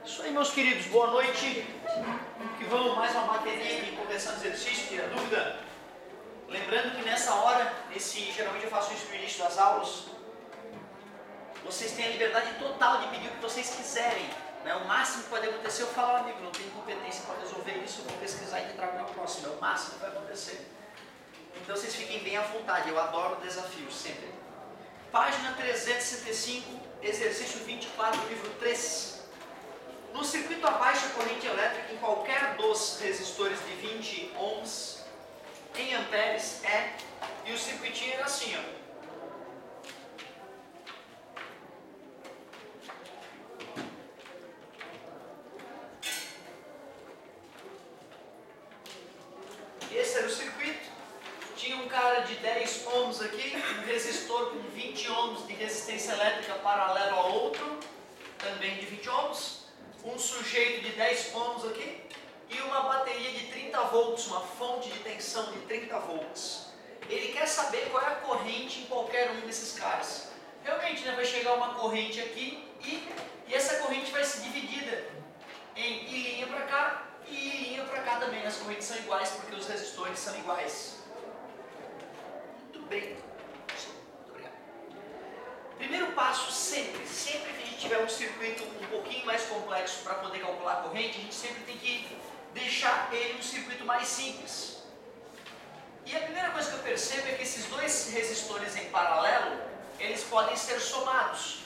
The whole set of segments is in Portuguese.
Isso aí, meus queridos, boa noite. Que vamos mais uma bateria de conversando exercício, tira dúvida. Lembrando que nessa hora, geralmente eu faço isso no início das aulas, vocês têm a liberdade total de pedir o que vocês quiserem. Né? O máximo que pode acontecer, eu falo, amigo, não tenho competência para resolver isso, eu vou pesquisar e te trago na próxima. É o máximo que vai acontecer. Então vocês fiquem bem à vontade, eu adoro desafios, sempre. Página 365, exercício 24, livro 3. No circuito abaixo a corrente elétrica em qualquer dos resistores de 20 ohms em amperes e o circuitinho era assim, ó. Esse era o circuito. Tinha um cara de 10 ohms aqui, um resistor com 20 ohms de resistência elétrica paralelo ao outro, também de 20 ohms. Um sujeito de 10 ohms aqui e uma bateria de 30 volts, uma fonte de tensão de 30 volts. Ele quer saber qual é a corrente em qualquer um desses caras. Realmente, né, vai chegar uma corrente aqui e essa corrente vai ser dividida em I linha para cá e I linha para cá também. As correntes são iguais porque os resistores são iguais. Muito bem. Muito obrigado. Primeiro passo, sempre que a gente tiver um circuito um pouquinho mais complexo para poder calcular a corrente, a gente sempre tem que deixar ele um circuito mais simples. E a primeira coisa que eu percebo é que esses dois resistores em paralelo, eles podem ser somados.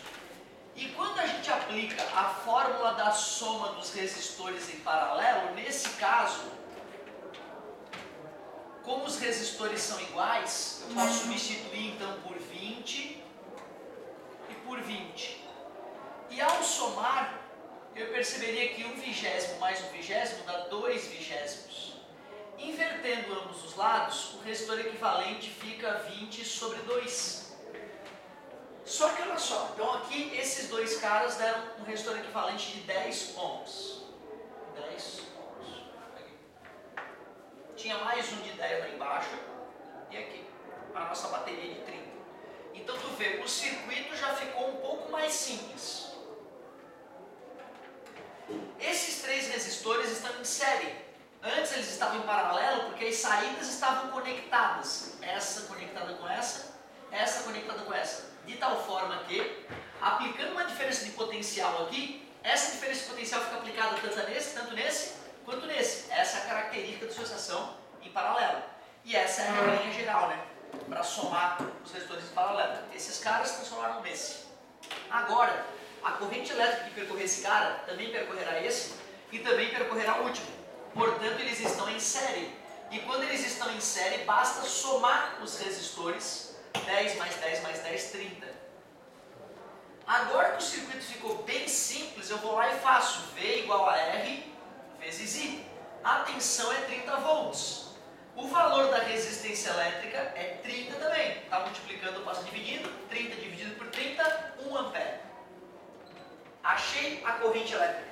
E quando a gente aplica a fórmula da soma dos resistores em paralelo, nesse caso, como os resistores são iguais, eu posso substituir então por 20 e por 20. E ao somar, eu perceberia que 1/20 mais 1/20 dá 2/20. Invertendo ambos os lados, o resistor equivalente fica 20 sobre 2. Só que olha só, então aqui esses dois caras deram um resistor equivalente de 10 ohms. 10 ohms. Aqui. Tinha mais um de 10 lá embaixo e aqui, a nossa bateria de 30. Então tu vê, o circuito já ficou um pouco mais simples. Esses três resistores estão em série. Antes eles estavam em paralelo porque as saídas estavam conectadas. Essa conectada com essa conectada com essa. De tal forma que, aplicando uma diferença de potencial aqui, essa diferença de potencial fica aplicada tanto nesse, quanto nesse. Essa é a característica de associação em paralelo. E essa é a regrinha geral, né? Para somar os resistores em paralelo. Esses caras transformaram nesse. Agora, a corrente elétrica que percorrer esse cara também percorrerá esse e também percorrerá o último. Portanto, eles estão em série. E quando eles estão em série, basta somar os resistores. 10 mais 10 mais 10, 30. Agora que o circuito ficou bem simples, eu vou lá e faço V igual a R vezes I. A tensão é 30 volts. O valor da resistência elétrica é 30 também. Está multiplicando, passa dividindo. 30 dividido por 30, 1 ampere. Achei a corrente elétrica.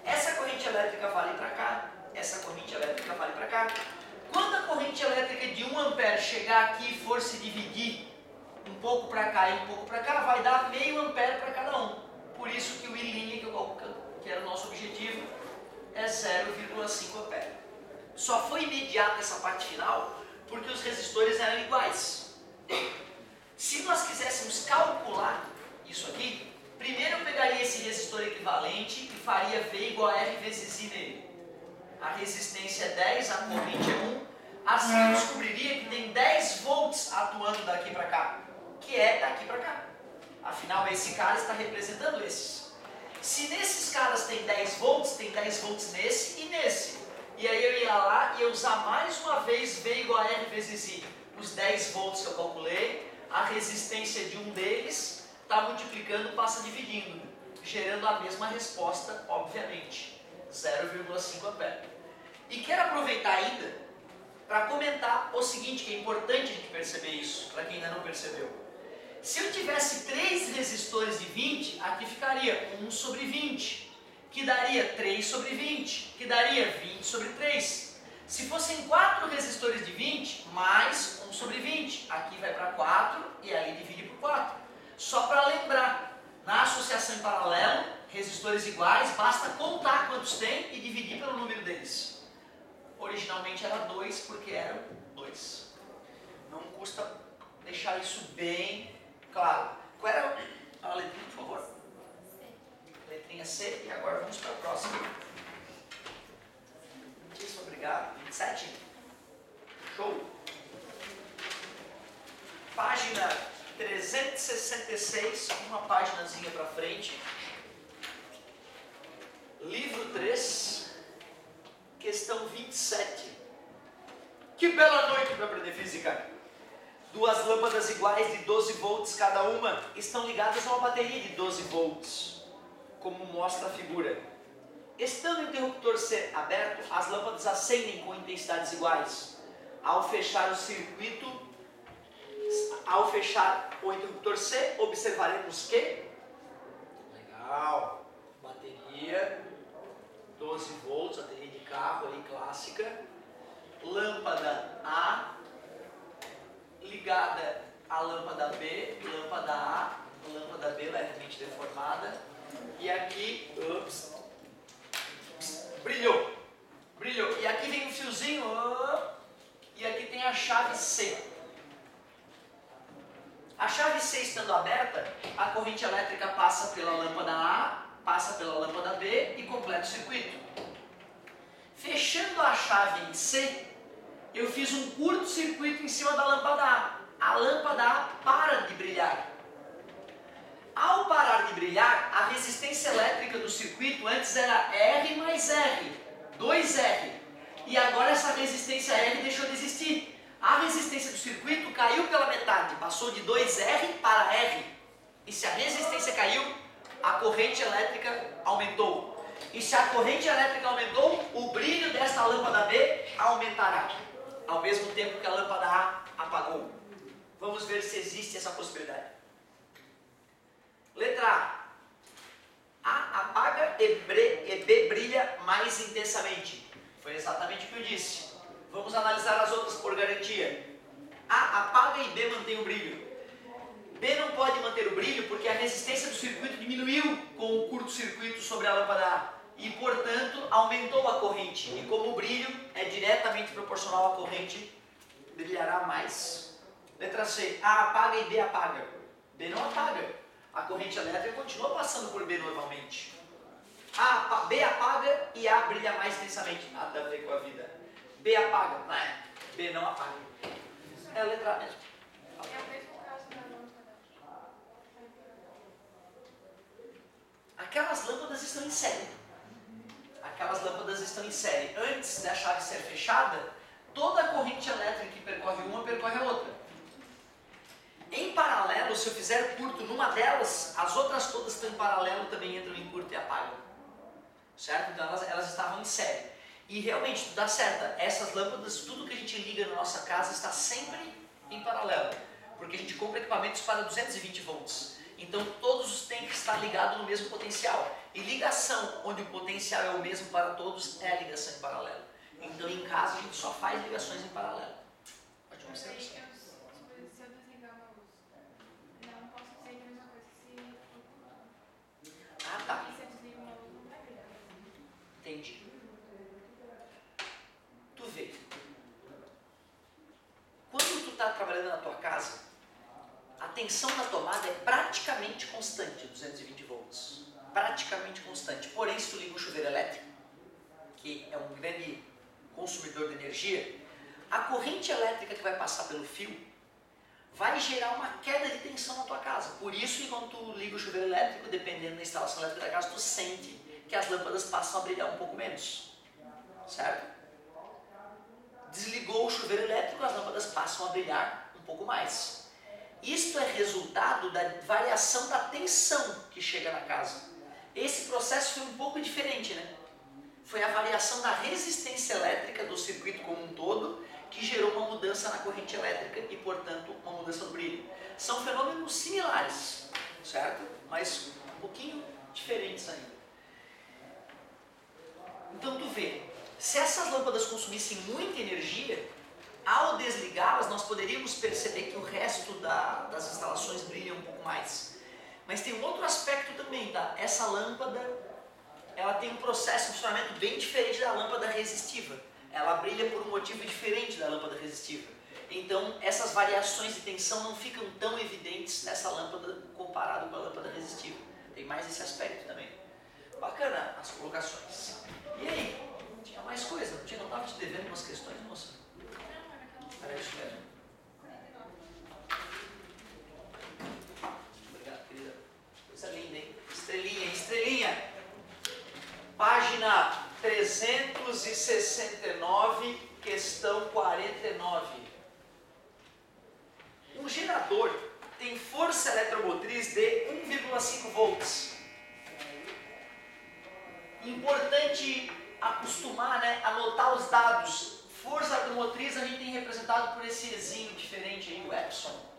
Essa corrente elétrica vale para cá. Essa corrente elétrica vale para cá. Quando a corrente elétrica de 1 ampere chegar aqui e for se dividir um pouco para cá e um pouco para cá, vai dar meio ampere para cada um. Por isso que o I linha que era o nosso objetivo é 0,5 ampere. Só foi imediata essa parte final porque os resistores eram iguais. Se nós quiséssemos calcular isso aqui, primeiro eu pegaria esse resistor equivalente e faria V igual a R vezes I nele. A resistência é 10, a corrente é 1. Assim eu descobriria que tem 10 volts atuando daqui para cá, que é daqui para cá. Afinal, esse cara está representando esses. Se nesses caras tem 10 volts, tem 10 volts nesse e nesse. E aí eu ia lá e ia usar mais uma vez V igual a R vezes I. Os 10 volts que eu calculei, a resistência de um deles está multiplicando, passa dividindo, gerando a mesma resposta, obviamente. 0,5 ampere. E quero aproveitar ainda para comentar o seguinte, que é importante a gente perceber isso, para quem ainda não percebeu. Se eu tivesse 3 resistores de 20, aqui ficaria 1 sobre 20, que daria 3 sobre 20, que daria 20 sobre 3. Se fossem 4 resistores de 20, mais 1 sobre 20, aqui vai para 4 e aí divide por 4. Só para lembrar, na associação em paralelo, resistores iguais, basta contar quantos tem e dividir pelo número deles. Originalmente era 2 porque eram 2. Não custa deixar isso bem claro. Qual era a letrinha, por favor? Letrinha C, e agora vamos para a próxima. Muitíssimo obrigado. 27. Show. Página 366, uma paginazinha para frente. Livro 3, questão 27. Que bela noite para aprender física. Duas lâmpadas iguais de 12 volts cada uma estão ligadas a uma bateria de 12 volts, como mostra a figura. Estando o interruptor C aberto, as lâmpadas acendem com intensidades iguais. Ao fechar o interruptor C, observaremos que... Legal! Bateria, 12 volts, bateria de carro ali, clássica. Lâmpada A ligada à lâmpada B, lâmpada A, lâmpada B levemente deformada. E aqui, brilhou. E aqui vem um fiozinho, e aqui tem a chave C. A chave C estando aberta, a corrente elétrica passa pela lâmpada A, passa pela lâmpada B e completa o circuito. Fechando a chave em C, eu fiz um curto-circuito em cima da lâmpada A. A lâmpada A para de brilhar. Ao parar de brilhar, a resistência elétrica do circuito antes era R mais R, 2R. E agora essa resistência R deixou de existir. A resistência do circuito caiu pela metade, passou de 2R para R. E se a resistência caiu, a corrente elétrica aumentou. E se a corrente elétrica aumentou, o brilho desta lâmpada B aumentará, ao mesmo tempo que a lâmpada A apagou. Vamos ver se existe essa possibilidade. Letra A. A apaga e B brilha mais intensamente. Foi exatamente o que eu disse. Vamos analisar as outras por garantia. A apaga e B mantém o brilho. B não pode manter o brilho porque a resistência do circuito diminuiu com o curto-circuito sobre a lâmpada A e, portanto, aumentou a corrente. E como o brilho é diretamente proporcional à corrente, brilhará mais. Letra C. A apaga e B apaga. B não apaga. A corrente elétrica continua passando por B normalmente. B apaga e A brilha mais intensamente. Nada a ver com a vida. B apaga. Não é. B não apaga. É a letra A mesmo. É o mesmo caso da lâmpada. Aquelas lâmpadas estão em série. Aquelas lâmpadas estão em série. Antes da chave ser fechada, toda a corrente elétrica que percorre uma, percorre a outra. Em paralelo, se eu fizer curto numa delas, as outras todas que estão em paralelo também entram em curto e apagam. Certo? Então elas estavam em série. E realmente, tudo dá certo. Essas lâmpadas, tudo que a gente liga na nossa casa está sempre em paralelo. Porque a gente compra equipamentos para 220 volts. Então todos têm que estar ligados no mesmo potencial. E ligação, onde o potencial é o mesmo para todos, é a ligação em paralelo. Então em casa a gente só faz ligações em paralelo. Pode mostrar isso. Se eu desligar uma luz, não posso dizer que é a mesma coisa se... Ah, tá. E se eu desligo uma luz, não vai brilhar. Entendi. Tu vê. Quando tu está trabalhando na tua casa, a tensão da tomada é praticamente constante, 220 volts. Praticamente constante. Porém, se tu liga um chuveiro elétrico, que é um grande consumidor de energia, a corrente elétrica que vai passar pelo fio vai gerar uma queda de tensão na tua casa. Por isso que quando tu liga o chuveiro elétrico, dependendo da instalação elétrica da casa, tu sente que as lâmpadas passam a brilhar um pouco menos. Certo? Desligou o chuveiro elétrico, as lâmpadas passam a brilhar um pouco mais. Isto é resultado da variação da tensão que chega na casa. Esse processo foi um pouco diferente, né? Foi a variação da resistência elétrica do circuito como um todo que gerou uma mudança na corrente elétrica e, portanto, uma mudança no brilho. São fenômenos similares, certo? Mas um pouquinho diferentes ainda. Então, tu vê, se essas lâmpadas consumissem muita energia, ao desligá-las, nós poderíamos perceber que o resto das instalações brilha um pouco mais. Mas tem um outro aspecto também, tá? Essa lâmpada, ela tem um processo de funcionamento bem diferente da lâmpada resistiva. Ela brilha por um motivo diferente da lâmpada resistiva. Então, essas variações de tensão não ficam tão evidentes nessa lâmpada comparado com a lâmpada resistiva. Tem mais esse aspecto também. Bacana as colocações. E aí? Tinha mais coisa? Não tinha? Não estava te devendo umas questões, moça? Era isso mesmo. Obrigado, querida. Coisa linda, hein? Estrelinha, estrelinha. Página 369, questão 49. Um gerador tem força eletromotriz de 1,5 volts. Importante acostumar, né, anotar os dados. Força eletromotriz a gente tem representado por esse Ezinho diferente aí, o Epson.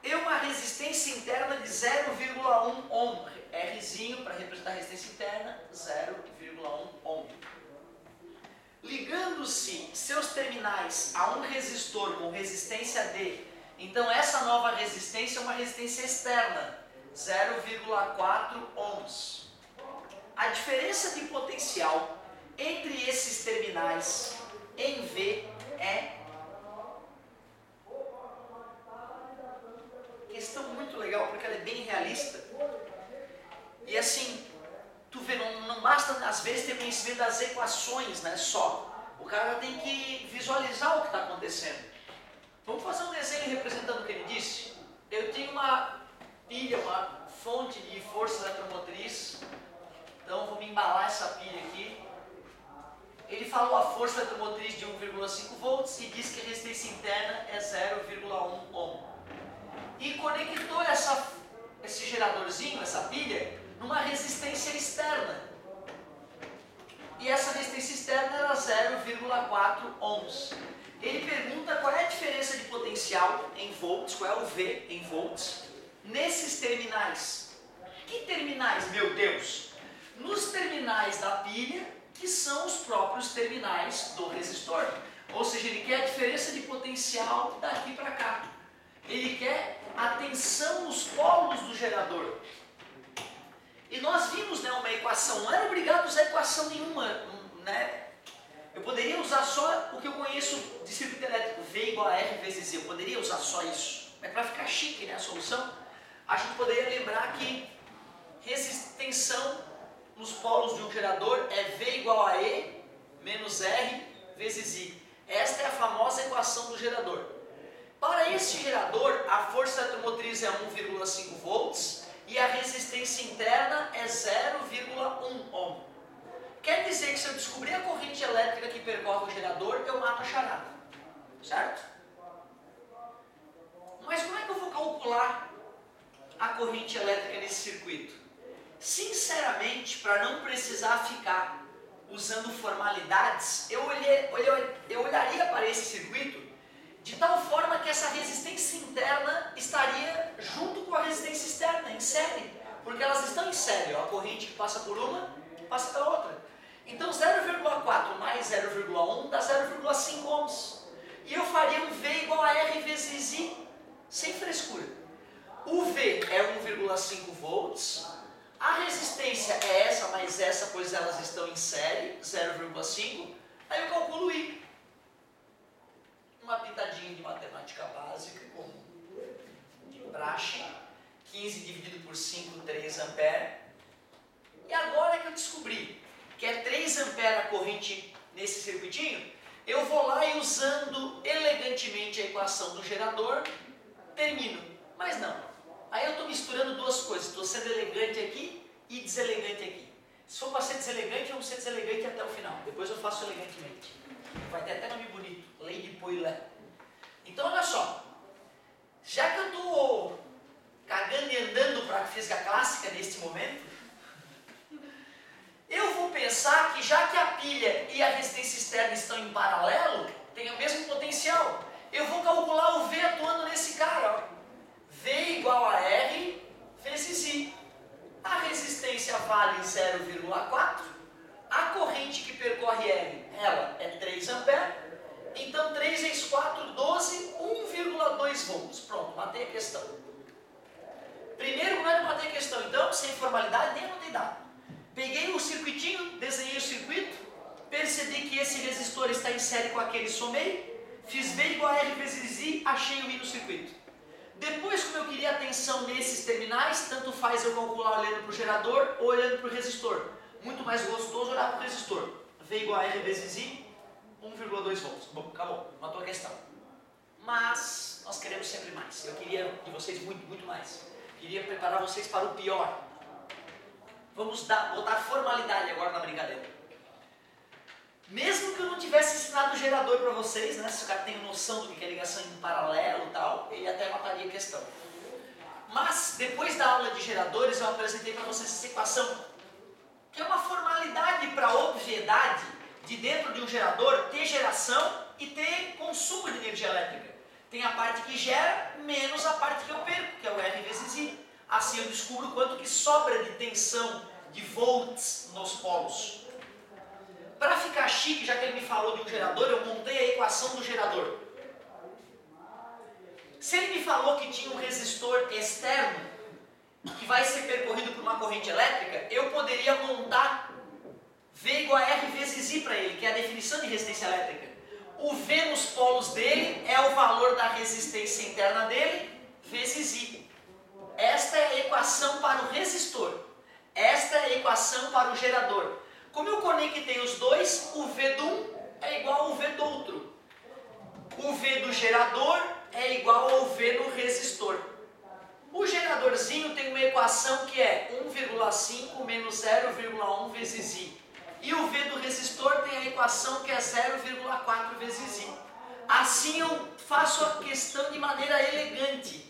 E uma resistência interna de 0,1 ohm. Rzinho para representar a resistência interna, 0,1 ohm. Ligando-se seus terminais a um resistor com resistência D, então essa nova resistência é uma resistência externa, 0,4 ohms. A diferença de potencial entre esses terminais em V é... Questão muito legal porque ela é bem realista. E assim, tu vê, não basta às vezes ter conhecimento das equações, né, só. O cara tem que visualizar o que está acontecendo. Vamos fazer um desenho representando o que ele disse? Eu tenho uma pilha, uma fonte de força eletromotriz. Então vou me embalar essa pilha aqui. Ele falou a força eletromotriz de 1,5 volts e disse que a resistência interna é 0,1 ohm. E conectou esse geradorzinho, essa pilha, numa resistência externa. E essa resistência externa era 0,4 ohms. Ele pergunta qual é a diferença de potencial em volts, qual é o V em volts, nesses terminais. Que terminais, meu Deus? Nos terminais da pilha, que são os próprios terminais do resistor. Ou seja, ele quer a diferença de potencial daqui para cá. Ele quer a tensão nos polos do gerador. E nós vimos, né, uma equação, não era obrigado a usar equação nenhuma, né? Eu poderia usar só o que eu conheço de circuito elétrico, V igual a R vezes Z, eu poderia usar só isso. Mas para ficar chique, né, a solução, a gente poderia lembrar que tensão nos polos de um gerador é V igual a E menos R vezes I. Esta é a famosa equação do gerador. Para esse gerador, a força eletromotriz é 1,5 volts, e a resistência interna é 0,1 ohm. Quer dizer que se eu descobrir a corrente elétrica que percorre o gerador, eu mato a charada. Certo? Mas como é que eu vou calcular a corrente elétrica nesse circuito? Sinceramente, para não precisar ficar usando formalidades, eu olharia para esse circuito de tal forma que essa resistência interna estaria junto com a resistência externa, em série. Porque elas estão em série, ó, a corrente que passa por uma, passa pela outra. Então 0,4 mais 0,1 dá 0,5 ohms. E eu faria um V igual a R vezes I, sem frescura. O V é 1,5 volts, a resistência é essa mais essa, pois elas estão em série, 0,5, aí eu calculo I. Uma pitadinha de matemática básica, como de praxe, 15 dividido por 5, 3 ampere. E agora que eu descobri que é 3 ampere a corrente nesse circuitinho, eu vou lá e usando elegantemente a equação do gerador, termino. Mas não, aí eu estou misturando duas coisas, estou sendo elegante aqui e deselegante aqui. Se for para ser deselegante, eu vou ser deselegante até o final, depois eu faço elegantemente. Vai ter até nome bonito, lei de Poilé. Então olha só, já que eu estou cagando e andando para a física clássica neste momento, eu vou pensar que já que a pilha e a resistência externa estão em paralelo, tem o mesmo potencial, eu vou calcular o V atuando nesse cara, ó. V igual a R vezes I. A resistência vale 0,4, a corrente que percorre R, ela é 3 ampere, então 3 vezes 4, 12, 1,2 volts. Pronto, matei a questão. Primeiro, como é que eu matei a questão? Então, sem formalidade, nem anotei dado. Peguei o circuitinho, desenhei o circuito, percebi que esse resistor está em série com aquele, somei, fiz V igual a R vezes I, achei o I no circuito. Depois, como eu queria atenção nesses terminais, tanto faz eu calcular olhando para o gerador ou olhando para o resistor. Muito mais gostoso olhar para o resistor. V igual a R vezes I, 1,2 volts. Bom, acabou, matou a questão. Mas nós queremos sempre mais. Eu queria de vocês muito, muito mais. Queria preparar vocês para o pior. Vamos botar formalidade agora na brincadeira. Mesmo que eu não tivesse ensinado o gerador para vocês, né, se o cara tem noção do que é ligação em paralelo e tal, ele até mataria a questão. Mas, depois da aula de geradores, eu apresentei para vocês essa equação, que é uma formalidade para a obviedade de dentro de um gerador ter geração e ter consumo de energia elétrica. Tem a parte que gera menos a parte que eu perco, que é o R vezes I. Assim eu descubro quanto que sobra de tensão, de volts nos polos. Para ficar chique, já que ele me falou de um gerador, eu montei a equação do gerador. Se ele me falou que tinha um resistor externo, que vai ser percorrido por uma corrente elétrica, eu poderia montar V igual a R vezes I para ele, que é a definição de resistência elétrica. O V nos polos dele é o valor da resistência interna dele, vezes I. Esta é a equação para o resistor. Esta é a equação para o gerador. Como eu conectei os dois, o V do um é igual ao V do outro. O V do gerador é igual ao V do resistor. O geradorzinho tem uma equação que é 1,5 menos 0,1 vezes I. E o V do resistor tem a equação que é 0,4 vezes I. Assim eu faço a questão de maneira elegante.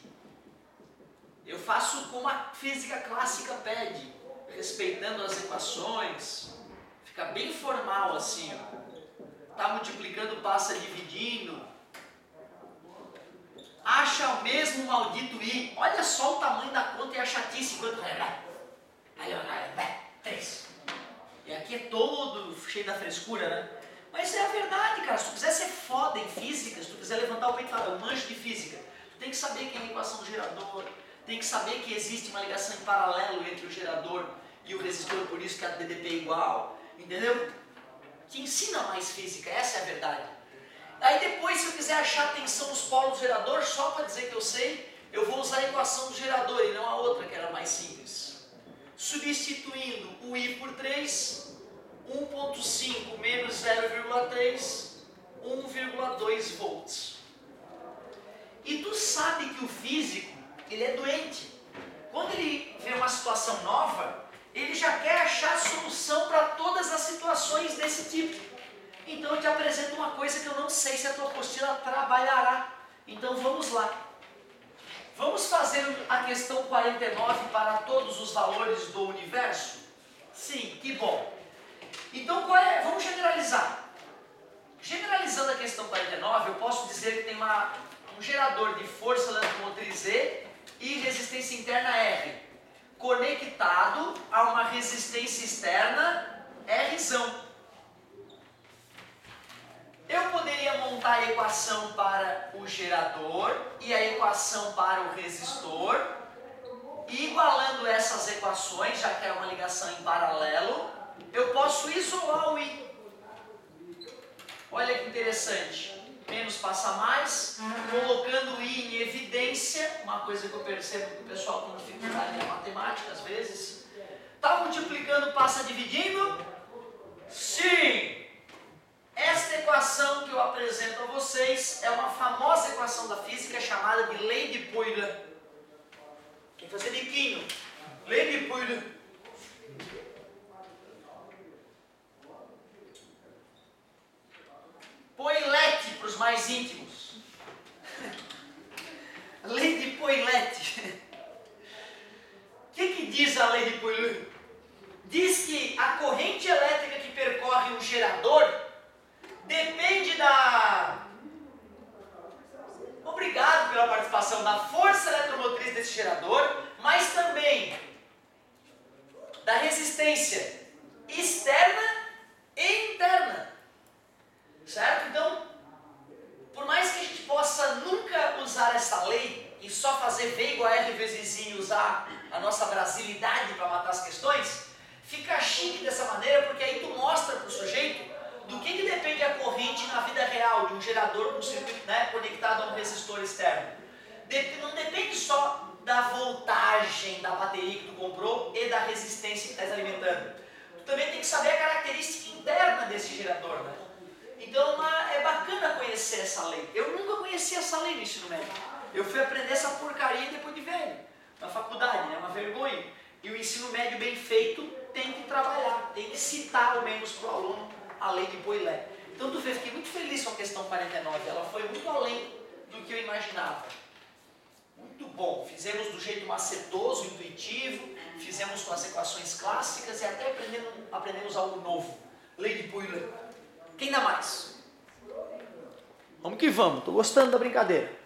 Eu faço como a física clássica pede, respeitando as equações. Fica bem formal assim, ó. Tá multiplicando, passa dividindo. Acha o mesmo maldito I. Olha só o tamanho da conta e a chatice. Quanto... 3. E aqui é todo cheio da frescura, né? Mas é a verdade, cara. Se tu quiser ser foda em física, se tu quiser levantar o peito e falar, eu manjo de física, tu tem que saber quem é a equação do gerador, tem que saber que existe uma ligação em paralelo entre o gerador e o resistor, por isso que a DDP é igual. Entendeu? Te ensina mais física, essa é a verdade. Aí depois, se eu quiser achar a tensão nos polos do gerador, só para dizer que eu sei, eu vou usar a equação do gerador e não a outra, que era mais simples. Substituindo o I por 3, 1,5 menos 0,3, 1,2 volts. E tu sabe que o físico, ele é doente. Quando ele vê uma situação nova, ele já quer achar solução para todas as situações desse tipo. Então eu te apresento uma coisa que eu não sei se a tua apostila trabalhará. Então vamos lá. Vamos fazer a questão 49 para todos os valores do universo? Sim, que bom. Então vamos generalizar. Generalizando a questão 49, eu posso dizer que tem um gerador de força eletromotriz E e resistência interna R, conectado a uma resistência externa Rzão. Eu poderia montar a equação para o gerador e a equação para o resistor, e igualando essas equações, já que é uma ligação em paralelo, eu posso isolar o I. Olha que interessante. Menos passa mais, colocando o I em evidência, uma coisa que eu percebo que o pessoal tem dificuldade na matemática às vezes. Está multiplicando, passa dividindo? Sim! Esta equação que eu apresento a vocês é uma famosa equação da física chamada de lei de Euler. Tem que fazer biquinho. Lei de Euler. Poilete para os mais íntimos. Lei de Poilete. O que diz a lei de Euler? Diz que a corrente elétrica que percorre um gerador depende da... Obrigado pela participação, da força eletromotriz desse gerador, mas também da resistência externa e interna. Certo? Então, por mais que a gente possa nunca usar essa lei e só fazer V igual a R vezes I e usar a nossa brasilidade para matar as questões, fica chique dessa maneira, porque aí tu mostra para o sujeito do que depende a corrente na vida real, de um gerador com circuito, né, conectado a um resistor externo. Não depende só da voltagem da bateria que tu comprou e da resistência que estás alimentando. Tu também tem que saber a característica interna desse gerador, né? Então é bacana conhecer essa lei. Eu nunca conheci essa lei no ensino médio. Eu fui aprender essa porcaria depois de velho, na faculdade, é uma vergonha. E o ensino médio bem feito tem que trabalhar, tem que citar ao menos para o aluno a lei de Boyle. Então tu vê, fiquei muito feliz com a questão 49, ela foi muito além do que eu imaginava. Muito bom, fizemos do jeito macetoso, intuitivo, fizemos com as equações clássicas e até aprendemos algo novo. Lei de Boyle. Quem dá mais? Vamos que vamos, estou gostando da brincadeira.